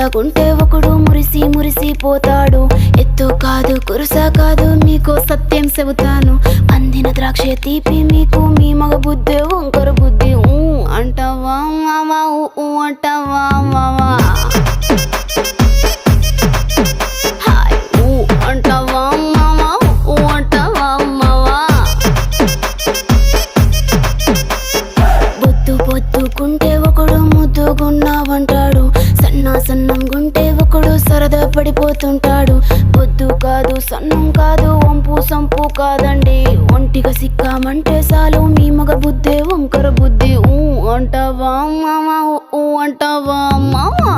మెత్తగుంటే ఒకడు మురిసి మురిసిపోతాడు. ఎత్తు కాదు కురుస కాదు మీకో సత్యం చెబుతాను. అందిన ద్రాక్ష తీపి మీకు మీ మగ బుద్ధి వంకర బుద్ధి. అంటావా మావా అంటావా మావా అంటావా మావా అంటావా మావా. బొద్దు బొద్దుకుంటే ఒకడు ముద్దుగున్నావంటాడు. సన్నం గుంటే ఒకడు సరదా పడిపోతుంటాడు. బొద్దు కాదు సన్నం కాదు వంపు సంపు కాదండి. ఒంటిగా సిక్కామంటే చాలు మీ మగ బుద్ధి వంకర బుద్ధి. అంటావా మావా అంటావా మావా.